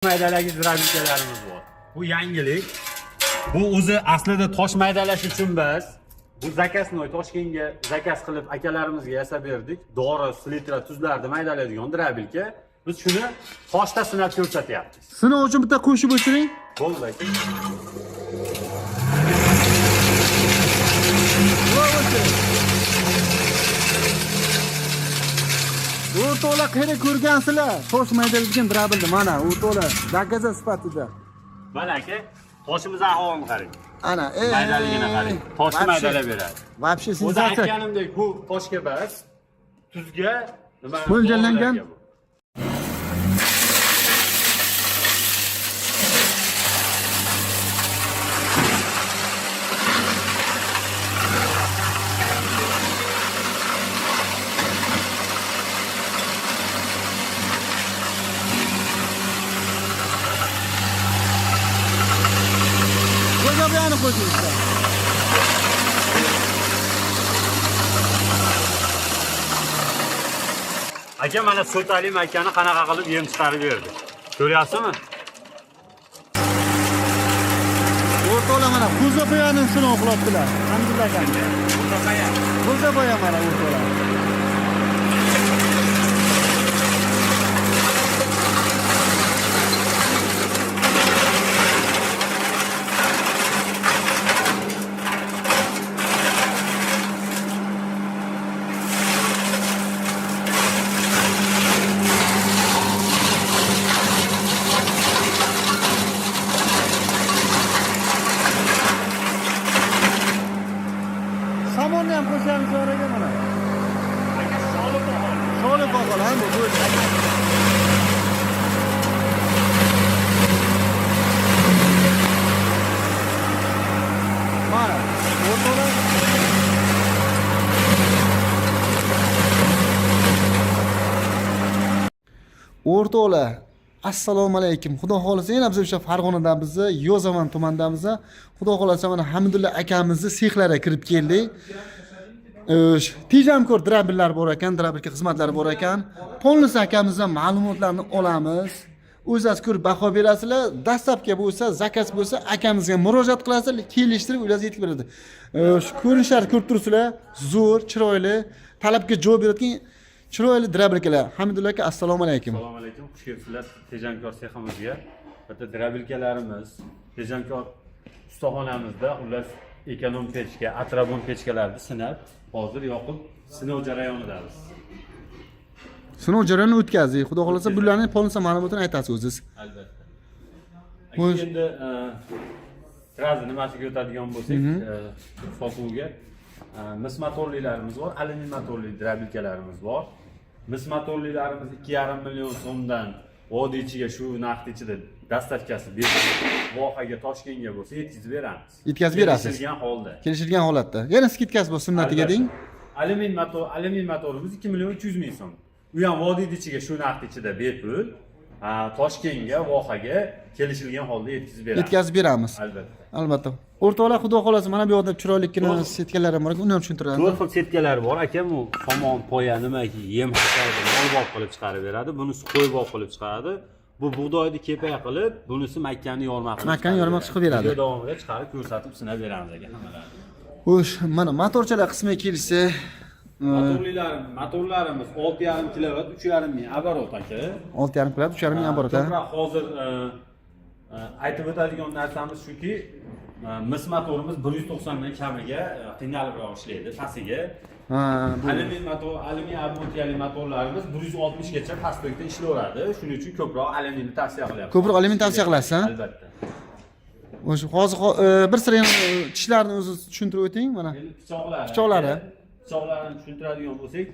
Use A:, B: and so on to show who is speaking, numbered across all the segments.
A: maydalagiz rabitalarimiz bor. Bu yangilik. Bu o'zi aslida tosh maydalash uchun emas. Bu zakasnoy Toshkentga zakaz qilib akalarimizga yasab berdik. Dori, selitra, tuzlarni maydalaydigan drabilka. Biz shuni toshda sinab ko'rsatyapmiz.
B: Sinov uchun bitta qo'shib o'chiring.
A: Bo'ldi aka.
B: O'rtoqlar qani ko'rgansizlar? Tosh maydalaydigan drabilni mana o'rtoqlar zakaza sifatida.
A: Mana aka, toshimiz ahvolini qarang.
B: Ana,
A: Maydaligini qarang. Toshni maydalab beradi.
B: Вообще
A: O'zi
B: sensatsiya.
A: aytganimdek bu toshga emas, tuzga nima
B: Mo'ljallangan. Qo'yga qo'yinglar.
A: Aka mana Sultali akani qanaqa qilib yem chiqarib berdi. Ko'ryapsizmi?
B: O'rtoqlar mana Qo'zapoyani sinov qilibdilar. Alhamdulillah. Qo'zapoya mana o'rtoqlar. Samonni ham qo'shamiz oraga mana.
A: Aka solib
B: Solib qo'ygan ham bu. Mana o'rtoqlar O'rtoqlar, assalomu alaykum. Xudo xolasa yana biz o'sha Farg'onadamiz, Yozaman tumanidamiz. Xudo xolasa mana Hamdulla akamizni sexlariga kirib keldik. Tejamkor drabillar bor ekan, drabilka xizmatlari bor ekan. Polnis akamizdan ma'lumotlarni olamiz. O'zingiz ko'rib baho berasizlar. Dastlabki bo'lsa, zakaz bo'lsa, akamizga murojaat qilasizlar, kelishtirib ularga yetib beradi. Shu ko'rinishlarni ko'rib turibsizlar, zo'r, chiroyli, talabga javob beradigan chiroyli drabilkalar. Hamdulla aka, assalomu alaykum.
A: Assalomu alaykum. Xush kelibsizlar Tejamkor seximizga. Bitta drabilkalarimiz Tejamkor ustaxonamizda ular ekonom pechka, atrabon pechkalarni sinab, hozir yoqib sinov jarayonidamiz.
B: Sinov jarayonini o'tkazdik. Xudo xolasa bularning polisa ma'lumotini aytasiz o'zingiz.
A: Albatta. Endi sразу nimasiga o'tadigan bo'lsak, sotuvga mis motorlilarimiz bor, alyumin motorli drabilkalarimiz bor. Mis motorlilarimiz 2,5 million so'mdan vodiy ichiga shu narx ichida dastavkasi berilib, vohaga Toshkentga bo'lsa yetkazib beramiz.
B: Yetkazib berasiz.
A: Kelishilgan holda.
B: Kelishilgan holatda. Yana skitkasi bor sunnatiga deng.
A: Alyumin motorimiz 2 million 300 ming so'm. U ham vodiy ichiga shu narx ichida bepul Toshkentga, vohaga kelishilgan holda yetkazib beramiz.
B: Yetkazib beramiz.
A: Albatta.
B: Albatta. O'rtoqlar, xudo xolasa mana bu yoqda chiroylikkina setkalar ham bor ekan, uni ham tushuntiradi.
A: 4 xil setkalar bor aka, bu somon, poya, nimaki, yem haqida olib qilib chiqarib beradi. Bunisi qo'yib qilib chiqaradi. Bu bug'doyni kepak qilib, bunisi makkani yorma qilib.
B: Makkani yorma chiqib beradi.
A: Video davomida chiqarib ko'rsatib sinab beramiz aka hammalarini.
B: Xo'sh, mana motorchalar qismiga kelsa,
A: motorlarimiz 6,5 kilovat, 3,5 ming оборот aka.
B: 6,5 kilovat, 3,5 ming oborot.
A: Ko'proq hozir aytib o'tadigan narsamiz shuki, mis motorimiz 190 dan kamiga qiynalibroq ishlaydi, pastiga. Alyumin armontiyali motorlarimiz 160 gacha pastlikda ishlayveradi. Shuning uchun ko'proq alyuminni tavsiya qilyapmiz.
B: Ko'proq alyumin tavsiya qilasiz, ha?
A: Albatta.
B: O'sha hozir bir sir yana tishlarni o'zi tushuntirib o'ting, mana.
A: Endi
B: Pichoqlarini
A: tushuntiradigan bo'lsak,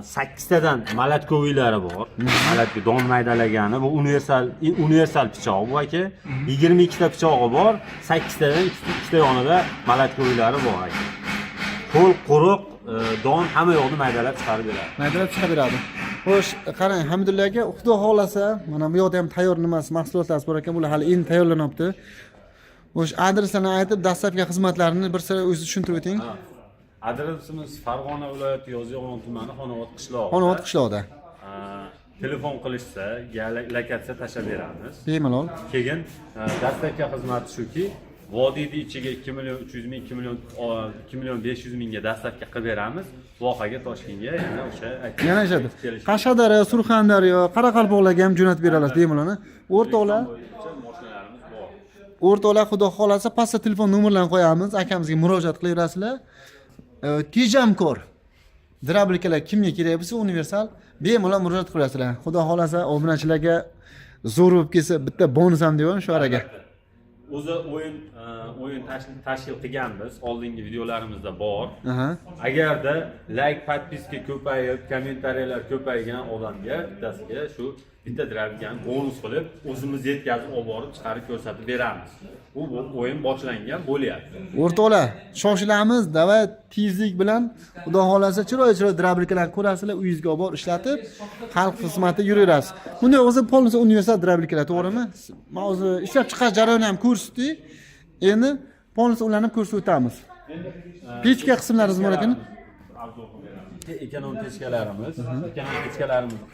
A: 8 tadan malatkoviylari bor. Malatga don maydalagani, bu universal pichoq bu aka. 22 ta pichog'i bor, 8 tadan 2 ta yonida malatkoviylari bor aka. Qo'l, quruq, don hamma yo'qni maydalab chiqarib beradi.
B: Maydalab chiqarib beradi. Xo'sh, qarang, Hamdulla aka, xudo xolasa, mana bu yoqda ham tayyor nimasi, mahsulotlar bor ekan, bular hali endi tayyorlanyapti. Xo'sh, adresini aytib, dastlabki xizmatlarini bir sira o'zingiz tushuntirib o'ting.
A: Adresimiz Farg'ona viloyati Yozyovon tumani Xonobod qishlog'i.
B: Xonobod qishlog'ida.
A: telefon qilishsa, lakatsa tashlab beramiz.
B: Bemalol.
A: Keyin dastlabki xizmati shuki, vodiyni ichiga 2 million 300 ming, 2 million 500 mingga dastlabki qilib beramiz. Vohaga, Toshkentga yana o'sha
B: Yana aytadi. Qashqadaryo, Surxondaryo, Qoraqalpoqlarga ham jo'natib beramiz bemalol. O'rtoqlar,
A: mashinalarimiz bor.
B: o'rtoqlar xudo xolasa pastda telefon nomerlarini qo'yamiz. Akamizga murojaat qilaverasizlar. Tejamkor drablikalar kimga kerak bo'lsa universal bemalol murojaat qilasizlar. Xudo xolasa obunachilarga zo'r bo'lib kelsa bitta bonus ham deyman shu araga.
A: O'zi o'yin tashkil qilganmiz, oldingi videolarimizda bor. Agarda like, podpiska ko'payib, kommentariyalar ko'paygan odamga bittasiga shu bitta drabilkani bonus qilib, o'zimiz yetkazib olib borib chiqarib ko'rsatib beramiz. Bu o'yin boshlangan bo'lyapti.
B: O'rtoqlar, shoshilamiz, davay tezlik bilan xudo xolasa chiroyli drabilkalarni ko'rasizlar, uyingizga olib borib ishlatib, xalq xizmatida yuraverasiz. Bunday o'zi polniy universal drabilkalar, to'g'rimi? Men o'zi ishlab chiqarish jarayonini ham ko'rsatdik. Endi polniy ularni ko'rsatib o'tamiz. Pechka qismlarimiz bor ekan.
A: Ekonom pechkalarimiz,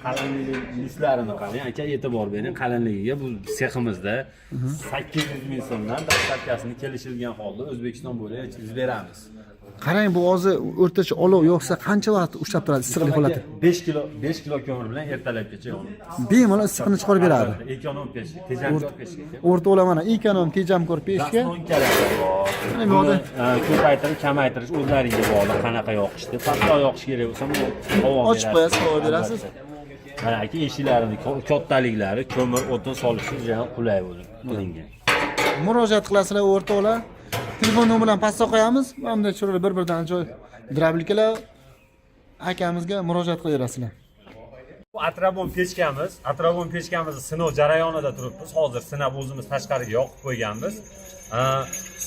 A: qalinligi lislarini qarang, aka e'tibor bering qalinligiga. Bu seximizda 800 ming so'mdan dastlabkasini kelishilgan holda O'zbekiston bo'ylab yetkazib beramiz.
B: Qarang, bu hozir o'rtacha olov yoqsa qancha vaqt ushlab turadi issiqlik holati?
A: 5 kilo ko'mir bilan ertalabgacha yonadi.
B: Bemalol issiqni chiqarib beradi.
A: Ekonom pechka, tejamkor pechka.
B: O'rtoqlar, mana ekonom tejamkor pechka.
A: Buni ko'paytirib, kamaytirish o'zlaringizga bog'liq, qanaqa yoqishdi. Pastda yoqish kerak bo'lsa, havo
B: ochib qo'yasiz, havo berasiz.
A: Mana aka eshiklarining kattaliklari ko'mir o'tin solish uchun juda qulay bo'lib qilingan.
B: Murojaat qilasizlar o'rtoqlar. Telefon nomerini pastga qo'yamiz. Mana chiroyli bir-biridan joy drabilkalar akamizga murojaat qilaverasizlar.
A: Bu atrabon pechkamiz sinov jarayonida turibmiz. Hozir sinab o'zimiz tashqariga yoqib qo'yganmiz.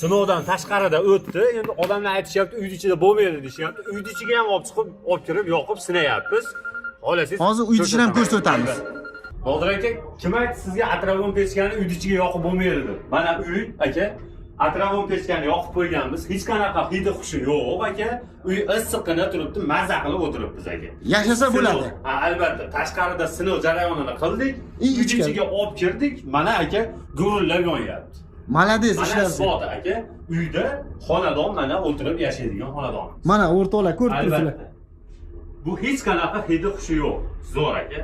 A: Sinovdan tashqarida o'tdi. Endi odamlar aytishyapti, uyning ichida bo'lmaydi deyapti. Uyning ichiga ham olib chiqib, olib kirib, yoqib sinayapmiz. Xohlasangiz
B: hozir uy ichini ham ko'rsatib o'tamiz.
A: Bodir aka, kim aytdi sizga atrabon pechkani uyning ichiga yoqib bo'lmaydi deb? Mana uy aka, atrabon pechkani yoqib qo'yganmiz. Hech qanaqa hidi xushi yo'q aka. Uy issiqqina turibdi, maza qilib o'tiribmiz aka.
B: Yashasa bo'ladi.
A: Ha, albatta. Tashqarida sinov jarayonini qildik. Uyning ichiga olib kirdik. Mana aka, gurullar yonyapti.
B: Malades
A: ishlar. Mana isboti aka, uyda xonadon mana o'tirib yashaydigan xonadon.
B: Mana o'rtoqlar ko'rib turibsizlar.
A: Bu hech qanaqa hidi xushi yo'q. Zo'r aka.